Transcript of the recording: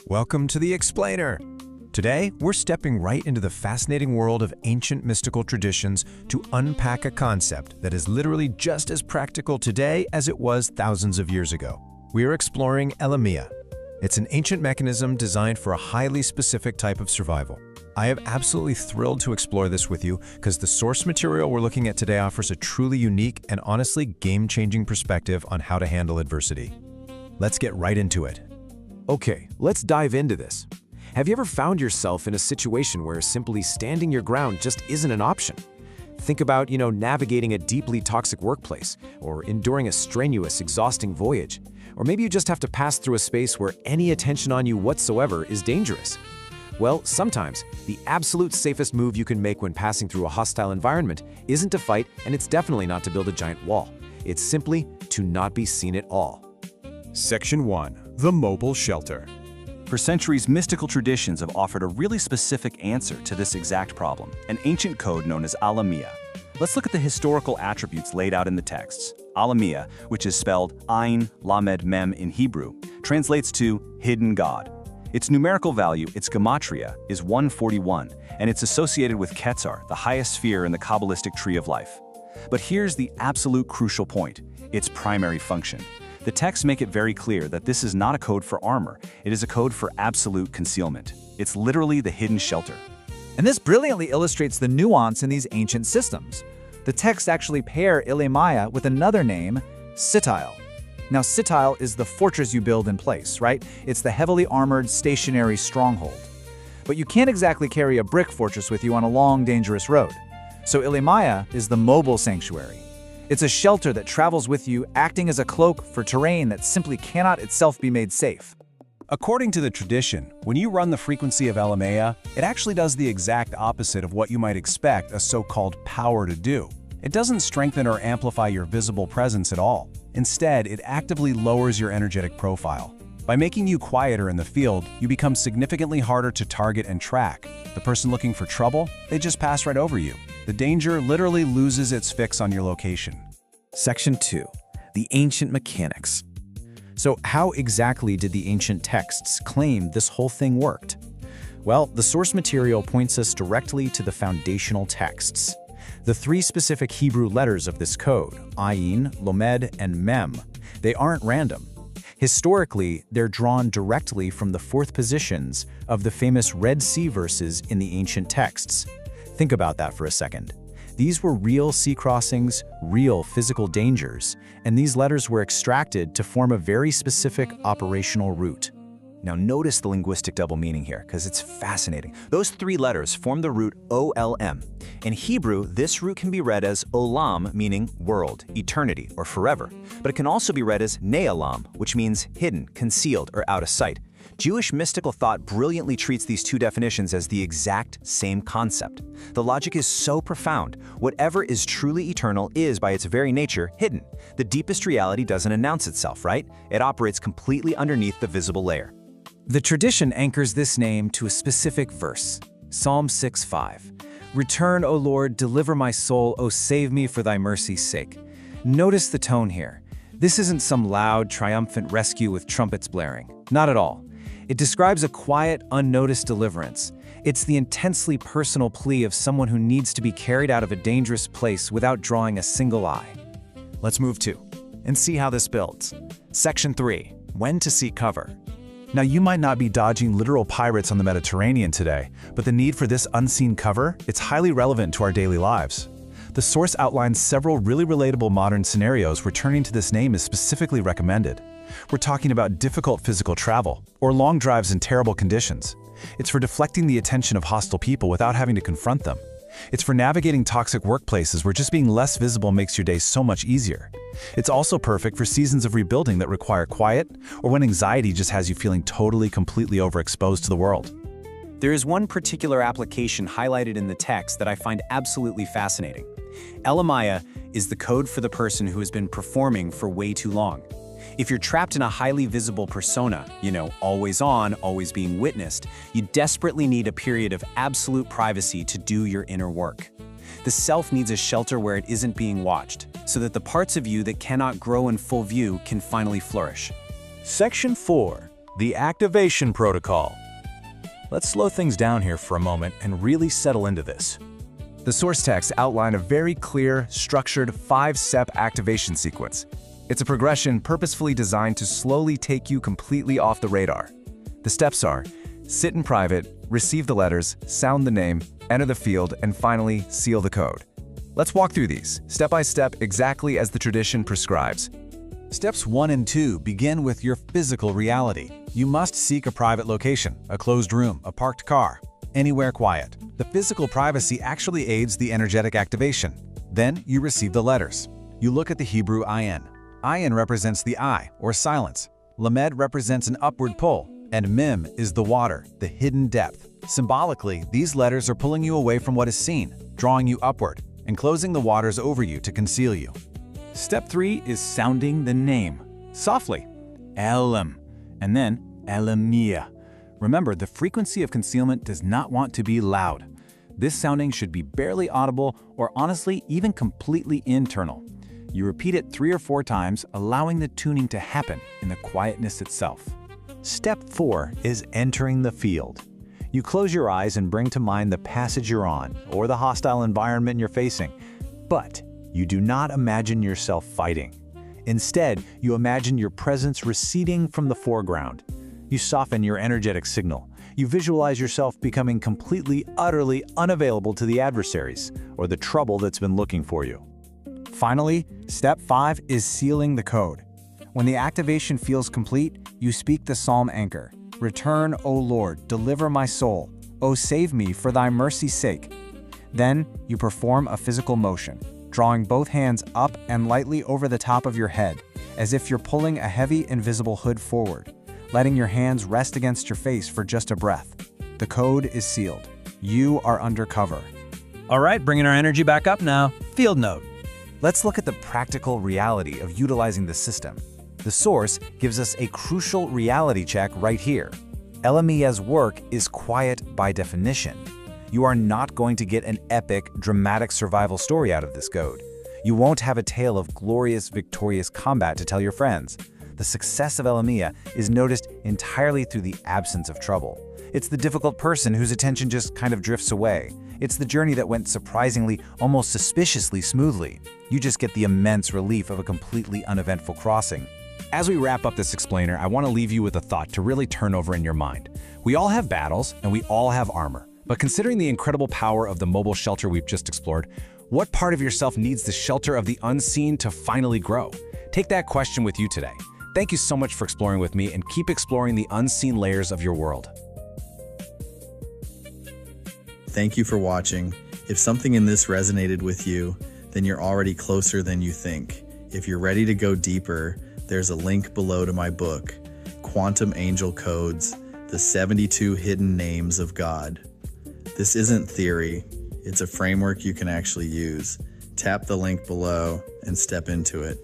Welcome to the Explainer. Today, we're stepping right into the fascinating world of ancient mystical traditions to unpack a concept that is literally just as practical today as it was thousands of years ago. We are exploring Elemiah. It's an ancient mechanism designed for a highly specific type of survival. I am absolutely thrilled to explore this with you because the source material we're looking at today offers a truly unique and honestly game-changing perspective on how to handle adversity. Let's get right into it. Okay, let's dive into this. Have you ever found yourself in a situation where simply standing your ground just isn't an option? Think about, navigating a deeply toxic workplace, or enduring a strenuous, exhausting voyage. Or maybe you just have to pass through a space where any attention on you whatsoever is dangerous. Well, sometimes the absolute safest move you can make when passing through a hostile environment isn't to fight, and it's definitely not to build a giant wall. It's simply to not be seen at all. Section 1. The Mobile Shelter. For centuries, mystical traditions have offered a really specific answer to this exact problem, an ancient code known as Elemiah. Let's look at the historical attributes laid out in the texts. Elemiah, which is spelled Ayin, Lamed, Mem in Hebrew, translates to hidden God. Its numerical value, its gematria, is 141, and it's associated with Quetzar, the highest sphere in the Kabbalistic tree of life. But here's the absolute crucial point, its primary function. The texts make it very clear that this is not a code for armor, it is a code for absolute concealment. It's literally the hidden shelter. And this brilliantly illustrates the nuance in these ancient systems. The texts actually pair Elemiah with another name, Citile. Now, Citile is the fortress you build in place, right? It's the heavily armored, stationary stronghold. But you can't exactly carry a brick fortress with you on a long, dangerous road. So Elemiah is the mobile sanctuary. It's a shelter that travels with you, acting as a cloak for terrain that simply cannot itself be made safe. According to the tradition, when you run the frequency of Elemiah, it actually does the exact opposite of what you might expect a so-called power to do. It doesn't strengthen or amplify your visible presence at all. Instead, it actively lowers your energetic profile. By making you quieter in the field, you become significantly harder to target and track. The person looking for trouble, they just pass right over you. The danger literally loses its fix on your location. Section 2. The Ancient Mechanics. So how exactly did the ancient texts claim this whole thing worked? Well, the source material points us directly to the foundational texts. The three specific Hebrew letters of this code, Ayin, Lamed, and Mem, they aren't random. Historically, they're drawn directly from the fourth positions of the famous Red Sea verses in the ancient texts. Think about that for a second. These were real sea crossings, real physical dangers, and these letters were extracted to form a very specific operational route. Now notice the linguistic double meaning here, because it's fascinating. Those three letters form the root OLM. In Hebrew, this root can be read as olam, meaning world, eternity, or forever. But it can also be read as ne'elam, which means hidden, concealed, or out of sight. Jewish mystical thought brilliantly treats these two definitions as the exact same concept. The logic is so profound. Whatever is truly eternal is, by its very nature, hidden. The deepest reality doesn't announce itself, right? It operates completely underneath the visible layer. The tradition anchors this name to a specific verse, Psalm 6:5. Return, O Lord, deliver my soul, O save me for thy mercy's sake. Notice the tone here. This isn't some loud, triumphant rescue with trumpets blaring. Not at all. It describes a quiet, unnoticed deliverance. It's the intensely personal plea of someone who needs to be carried out of a dangerous place without drawing a single eye. Let's move to and see how this builds. Section 3. When to seek cover. Now, you might not be dodging literal pirates on the Mediterranean today, but the need for this unseen cover, it's highly relevant to our daily lives. The source outlines several really relatable modern scenarios where turning to this name is specifically recommended. We're talking about difficult physical travel, or long drives in terrible conditions. It's for deflecting the attention of hostile people without having to confront them. It's for navigating toxic workplaces where just being less visible makes your day so much easier. It's also perfect for seasons of rebuilding that require quiet, or when anxiety just has you feeling completely overexposed to the world. There is one particular application highlighted in the text that I find absolutely fascinating. Elemiah is the code for the person who has been performing for way too long. If you're trapped in a highly visible persona, always on, always being witnessed, you desperately need a period of absolute privacy to do your inner work. The self needs a shelter where it isn't being watched, so that the parts of you that cannot grow in full view can finally flourish. Section 4. The activation protocol. Let's slow things down here for a moment and really settle into this. The source texts outline a very clear, structured 5-step activation sequence. It's a progression purposefully designed to slowly take you completely off the radar. The steps are: sit in private, receive the letters, sound the name, enter the field, and finally, seal the code. Let's walk through these, step by step, exactly as the tradition prescribes. Steps 1 and 2 begin with your physical reality. You must seek a private location, a closed room, a parked car, anywhere quiet. The physical privacy actually aids the energetic activation. Then you receive the letters. You look at the Hebrew ayin. Ayin represents the eye, or silence. Lamed represents an upward pull, and Mim is the water, the hidden depth. Symbolically, these letters are pulling you away from what is seen, drawing you upward, and closing the waters over you to conceal you. Step 3 is sounding the name, softly. Elam, and then Elemiah. Remember, the frequency of concealment does not want to be loud. This sounding should be barely audible or honestly even completely internal. You repeat it 3 or 4 times, allowing the tuning to happen in the quietness itself. Step 4 is entering the field. You close your eyes and bring to mind the passage you're on or the hostile environment you're facing. But you do not imagine yourself fighting. Instead, you imagine your presence receding from the foreground. You soften your energetic signal. You visualize yourself becoming completely, utterly unavailable to the adversaries or the trouble that's been looking for you. Finally, step 5 is sealing the code. When the activation feels complete, you speak the psalm anchor. Return, O Lord, deliver my soul. O save me for thy mercy's sake. Then you perform a physical motion, drawing both hands up and lightly over the top of your head, as if you're pulling a heavy, invisible hood forward, letting your hands rest against your face for just a breath. The code is sealed. You are undercover. All right, bringing our energy back up now. Field note. Let's look at the practical reality of utilizing the system. The source gives us a crucial reality check right here. Elemiah's work is quiet by definition. You are not going to get an epic, dramatic survival story out of this code. You won't have a tale of glorious, victorious combat to tell your friends. The success of Elmia is noticed entirely through the absence of trouble. It's the difficult person whose attention just kind of drifts away. It's the journey that went surprisingly, almost suspiciously smoothly. You just get the immense relief of a completely uneventful crossing. As we wrap up this explainer, I want to leave you with a thought to really turn over in your mind. We all have battles and we all have armor. But considering the incredible power of the mobile shelter we've just explored, what part of yourself needs the shelter of the unseen to finally grow? Take that question with you today. Thank you so much for exploring with me, and keep exploring the unseen layers of your world. Thank you for watching. If something in this resonated with you, then you're already closer than you think. If you're ready to go deeper, there's a link below to my book, Quantum Angel Codes, The 72 Hidden Names of God. This isn't theory, it's a framework you can actually use. Tap the link below and step into it.